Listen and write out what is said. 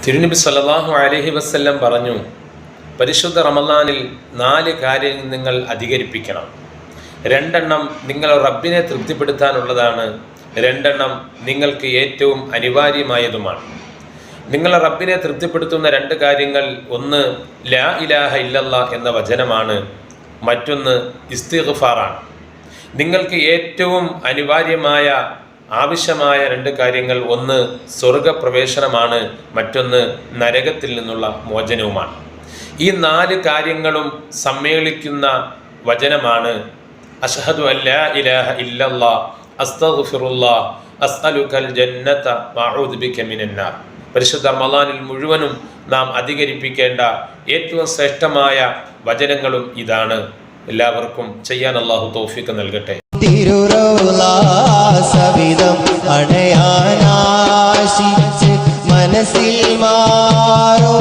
തിരുനബി സല്ലല്ലാഹു അലൈഹി വസല്ലം പറഞ്ഞു, പരിശുദ്ധ റമളാനിൽ 4 കാര്യങ്ങൾ നിങ്ങൾ അധികരിപ്പിക്കണം. 2 എണ്ണം നിങ്ങൾ റബ്ബിനെ തൃപ്തിപ്പെടുത്താനുള്ളതാണ്, 2 എണ്ണം നിങ്ങൾക്ക് ഏറ്റവും അനിവാര്യമായതുമാണ്. നിങ്ങൾ റബ്ബിനെ തൃപ്തിപ്പെടുത്തുന്ന 2 കാര്യങ്ങൾ, ഒന്ന് ലാ ഇലാഹ ഇല്ലല്ലാഹ് എന്ന വചനമാണ്, മറ്റൊന്ന് ഇസ്തിഗ്ഫാറാണ്. നിങ്ങൾക്ക് ഏറ്റവും അനിവാര്യമായ ആവശ്യമായ 2 കാര്യങ്ങൾ, ഒന്ന് സ്വർഗപ്രവേശനമാണ്, മറ്റൊന്ന് നരകത്തിൽ നിന്നുള്ള മോചനവുമാണ്. ഈ 4 കാര്യങ്ങളും സമ്മേളിക്കുന്ന വചനമാണ് അഷ്ഹദു അല്ലാ ഇലാഹ ഇല്ലല്ലാഹ് അസ്തഗ്ഫിറുല്ലാഹ് അസ്അലുകൽ ജന്നത വഅഊദു ബിക മിനന്നാർ. പരിശുദ്ധ റമളാനിൽ മുഴുവനും നാം അധികരിപ്പിക്കേണ്ട ഏറ്റവും ശ്രേഷ്ഠമായ വചനങ്ങളും ഇതാണ്. എല്ലാവർക്കും ചെയ്യാൻ അല്ലാഹു തൗഫീഖ് നൽകട്ടെ. തിരുറൗളാസവിധം അണയാനാശിച്ച് മനസ്സിൽ മാറും